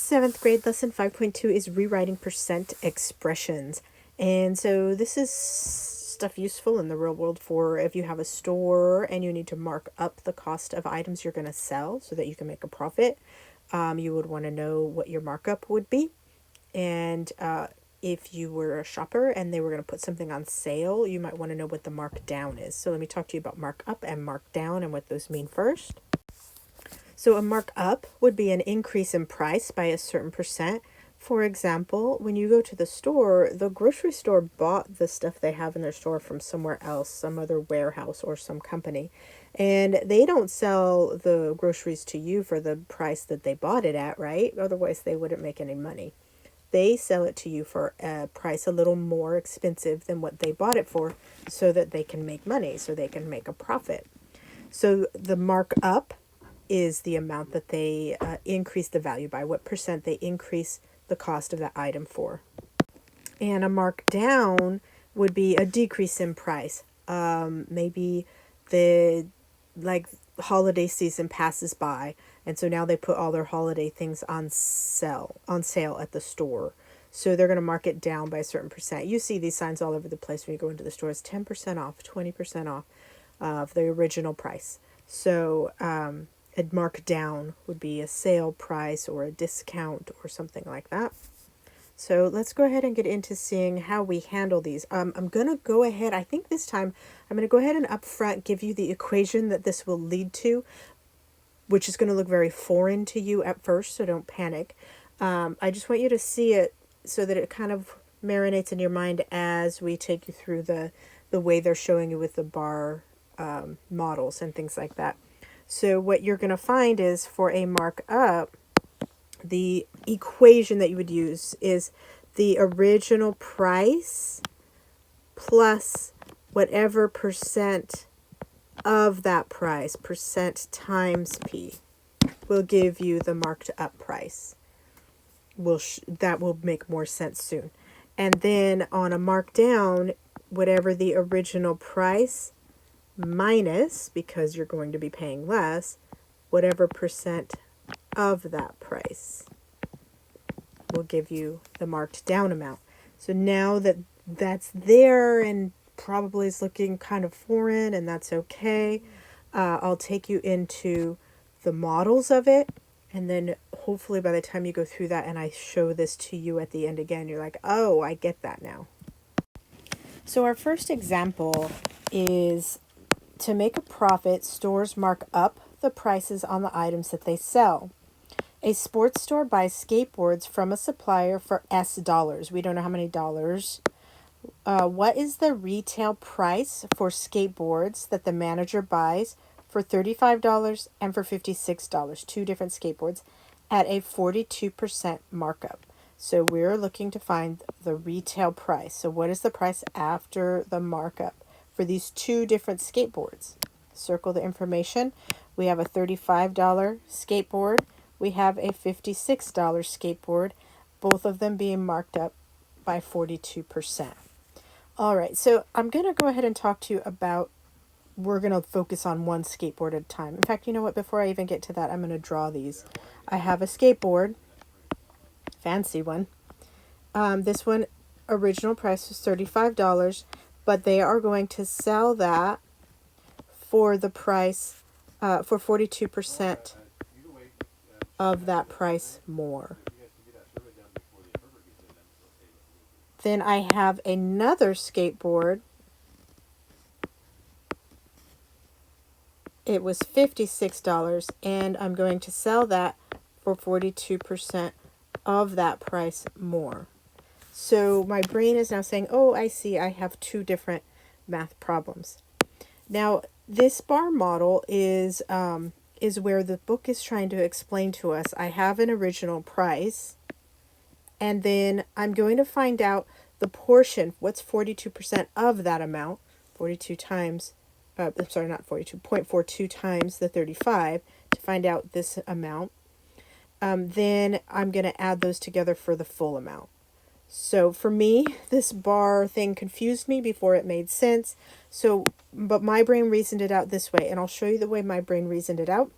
7th grade lesson 5.2 is rewriting percent expressions. And so this is stuff useful in the real world for if you have a store and you need to mark up the cost of items you're going to sell so that you can make a profit. You would want to know what your markup would be. And if you were a shopper and they were going to put something on sale, you might want to know what the markdown is. So let me talk to you about markup and markdown and what those mean first. So a markup would be an increase in price by a certain percent. For example, when you go to the store, the grocery store bought the stuff they have in their store from somewhere else, some other warehouse or some company. And they don't sell the groceries to you for the price that they bought it at, right? Otherwise, they wouldn't make any money. They sell it to you for a price a little more expensive than what they bought it for so that they can make money, so they can make a profit. So the markup is the amount that they increase the value by, what percent they increase the cost of that item for. And a markdown would be a decrease in price. Maybe the holiday season passes by, and so now they put all their holiday things on sale at the store. So they're going to mark it down by a certain percent. You see these signs all over the place when you go into the stores: 10% off, 20% off of the original price. So a markdown would be a sale price or a discount or something like that. So let's go ahead and get into seeing how we handle these. I'm going to go ahead, I think this time, I'm going to go ahead and up front give you the equation that this will lead to, which is going to look very foreign to you at first, so don't panic. I just want you to see it so that it kind of marinates in your mind as we take you through the way they're showing you with the bar models and things like that. So what you're going to find is for a markup, the equation that you would use is the original price plus whatever percent of that price, percent times P, will give you the marked up price. That will make more sense soon. And then on a markdown, whatever the original price minus, because you're going to be paying less, whatever percent of that price will give you the marked down amount. So now that that's there and probably is looking kind of foreign, and that's okay, I'll take you into the models of it, and then hopefully by the time you go through that and I show this to you at the end again, you're like, oh, I get that now. So our first example is to make a profit, stores mark up the prices on the items that they sell. A sports store buys skateboards from a supplier for S dollars. We don't know how many dollars. What is the retail price for skateboards that the manager buys for $35 and for $56? Two different skateboards at a 42% markup. So we're looking to find the retail price. So what is the price after the markup for these two different skateboards? Circle the information. We have a $35 skateboard. We have a $56 skateboard, both of them being marked up by 42%. All right, so I'm going to go ahead and talk to you about, we're going to focus on one skateboard at a time. In fact, you know what, before I even get to that, I'm going to draw these. I have a skateboard, fancy one. This one, original price was $35, but they are going to sell that for the price, for 42% of that price more. Then I have another skateboard. It was $56, and I'm going to sell that for 42% of that price more. So my brain is now saying, oh, I see, I have two different math problems. Now, this bar model is where the book is trying to explain to us, I have an original price, and then I'm going to find out the portion, what's 42% of that amount, 42 times, I'm sorry, not 42, 0.42 times the 35 to find out this amount. Then I'm going to add those together for the full amount. So for me, this bar thing confused me before it made sense. So, but my brain reasoned it out this way, and I'll show you the way my brain reasoned it out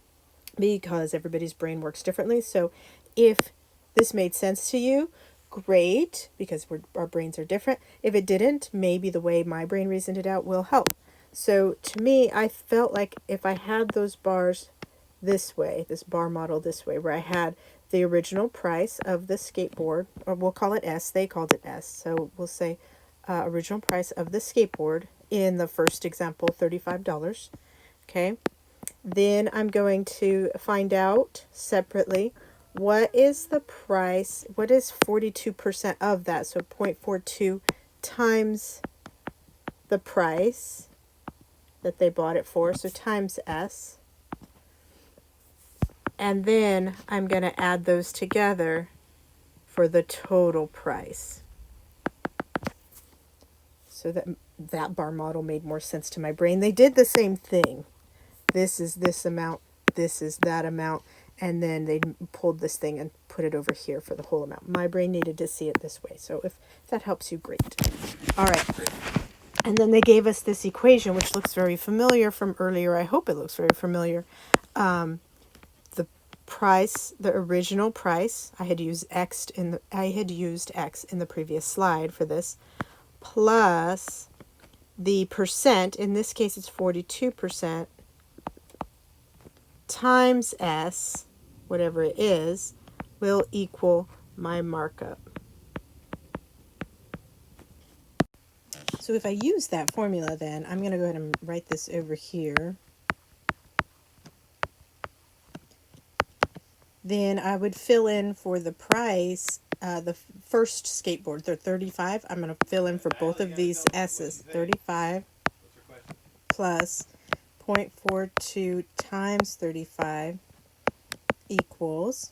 because everybody's brain works differently. So if this made sense to you, great, because our brains are different. If it didn't, maybe the way my brain reasoned it out will help. So to me, I felt like if I had those bars this way, this bar model this way, where I had the original price of the skateboard, or we'll call it S, they called it S, so we'll say original price of the skateboard in the first example, $35, okay? Then I'm going to find out separately what is the price, what is 42% of that, so 0.42 times the price that they bought it for, so times S. And then I'm going to add those together for the total price. So that bar model made more sense to my brain. They did the same thing. This is this amount, this is that amount, and then they pulled this thing and put it over here for the whole amount. My brain needed to see it this way. So if that helps you, great. All right. And then they gave us this equation, which looks very familiar from earlier. I hope it looks very familiar. The price, the original price, I had used X in the previous slide for this, plus the percent, in this case it's 42%, times S, whatever it is, will equal my markup. So if I use that formula, then I'm going to go ahead and write this over here. Then I would fill in for the price, the first skateboard, they're 35. I'm going to fill in for both of these S's, 35 plus 0.42 times 35 equals,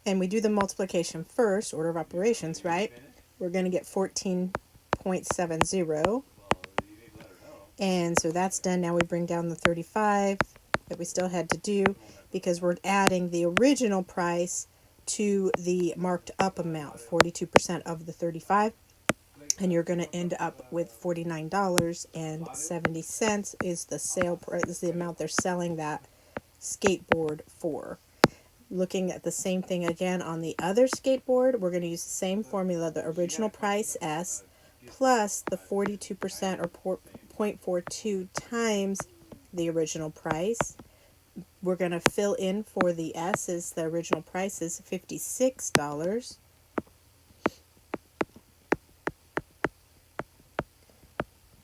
and we do the multiplication first, order of operations, right? We're going to get 14.70. And so that's done. Now we bring down the 35 that we still had to do because we're adding the original price to the marked up amount, 42% of the 35. And you're going to end up with $49.70 is the sale price, is the amount they're selling that skateboard for. Looking at the same thing again on the other skateboard, we're going to use the same formula, the original price S plus the 42% or 0.42 times the original price. We're going to fill in for the S's. The original price is $56.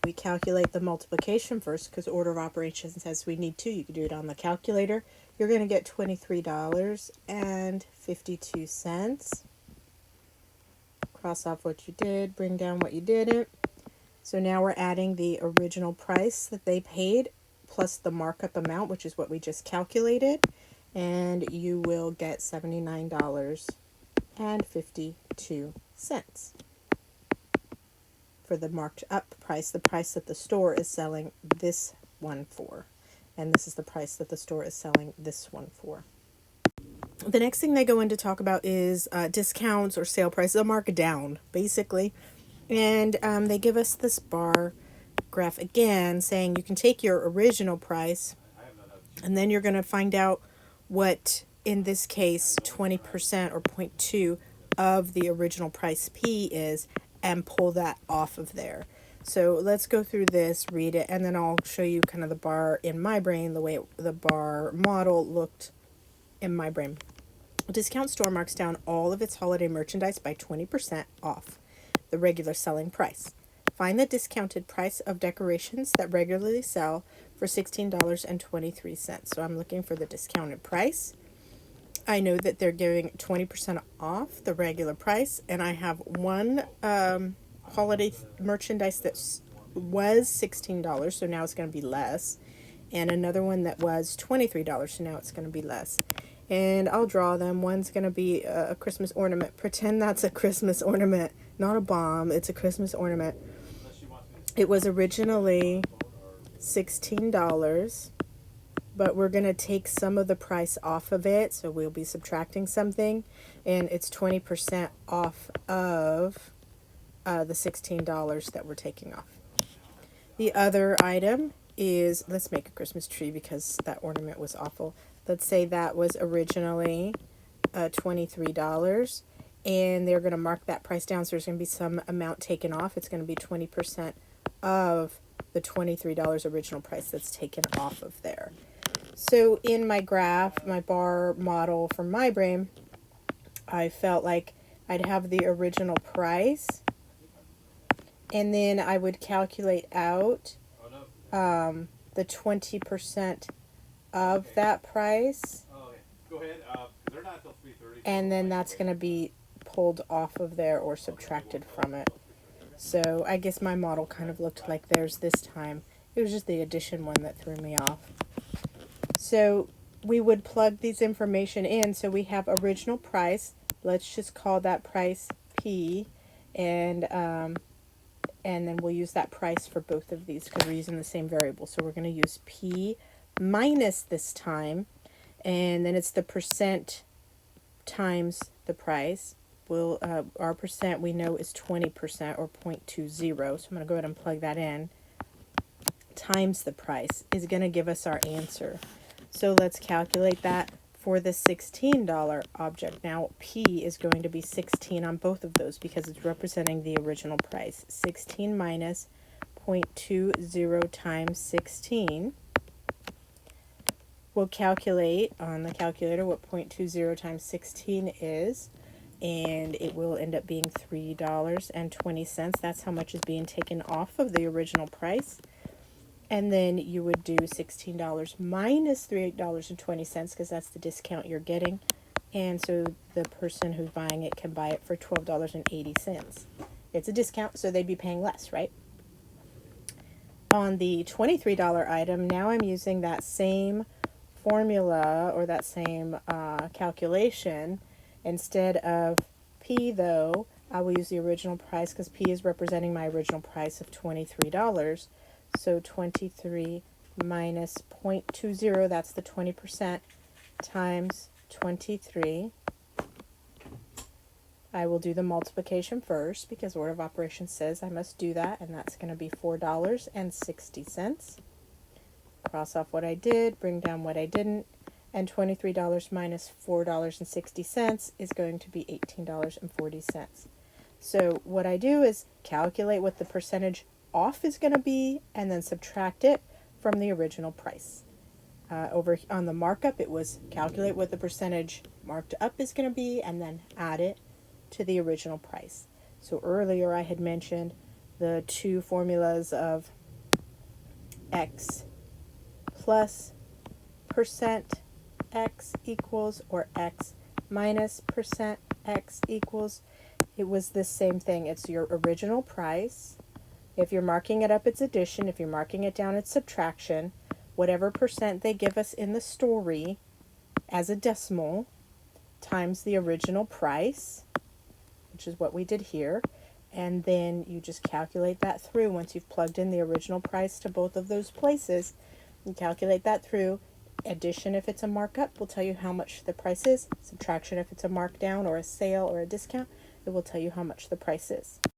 We calculate the multiplication first because order of operations says we need to. You can do it on the calculator. You're going to get $23.52. Cross off what you did, bring down what you didn't. So now we're adding the original price that they paid plus the markup amount, which is what we just calculated, and you will get $79.52 for the marked up price, the price that the store is selling this one for. And this is the price that the store is selling this one for. The next thing they go in to talk about is discounts or sale prices, a markdown, basically. And they give us this bar graph again saying you can take your original price and then you're going to find out what, in this case, 20% or 0.2 of the original price P is and pull that off of there. So let's go through this, read it, and then I'll show you kind of the bar in my brain, the way the bar model looked in my brain. A discount store marks down all of its holiday merchandise by 20% off the regular selling price. Find the discounted price of decorations that regularly sell for $16.23. So I'm looking for the discounted price. I know that they're giving 20% off the regular price, and I have one holiday merchandise that was $16, so now it's going to be less, and another one that was $23, so now it's going to be less. And I'll draw them. One's going to be a Christmas ornament. Pretend that's a Christmas ornament, not a bomb. It's a Christmas ornament. It was originally $16, but we're going to take some of the price off of it, so we'll be subtracting something, and it's 20% off of the $16 that we're taking off. The other item is, let's make a Christmas tree because that ornament was awful. Let's say that was originally $23, and they're going to mark that price down, so there's going to be some amount taken off. It's going to be 20% of the $23 original price that's taken off of there. So in my graph, my bar model for my brain, I felt like I'd have the original price, and then I would calculate out the 20% of that price, and then that's going to be pulled off of there or subtracted from it. So I guess my model kind of looked like theirs this time. It was just the addition one that threw me off. So we would plug these information in. So we have original price. Let's just call that price P, and then we'll use that price for both of these because we're using the same variable. So we're going to use P minus this time, and then it's the percent times the price. We'll, our percent we know is 20% or 0.20. So I'm going to go ahead and plug that in. Times the price is going to give us our answer. So let's calculate that for the $16 object. Now P is going to be 16 on both of those because it's representing the original price. 16 minus 0.20 times 16. We'll calculate on the calculator what 0.20 times 16 is, and it will end up being $3.20. That's how much is being taken off of the original price. And then you would do $16 minus $3.20 because that's the discount you're getting. And so the person who's buying it can buy it for $12.80. It's a discount, so they'd be paying less, right? On the $23 item, now I'm using that same formula or that same calculation. Instead of P, though, I will use the original price because P is representing my original price of $23. So 23 minus 0.20, that's the 20%, times 23. I will do the multiplication first because order of operations says I must do that, and that's going to be $4.60. Cross off what I did, bring down what I didn't, and $23 minus $4.60 is going to be $18.40. So what I do is calculate what the percentage off is going to be and then subtract it from the original price. Over on the markup, it was calculate what the percentage marked up is going to be and then add it to the original price. So earlier I had mentioned the two formulas of X plus percent X equals, or X minus percent X equals. It was the same thing. It's your original price. If you're marking it up, it's addition. If you're marking it down, it's subtraction. Whatever percent they give us in the story as a decimal times the original price, which is what we did here. And then you just calculate that through. Once you've plugged in the original price to both of those places, you calculate that through. Addition, if it's a markup, will tell you how much the price is. Subtraction, if it's a markdown or a sale or a discount, it will tell you how much the price is.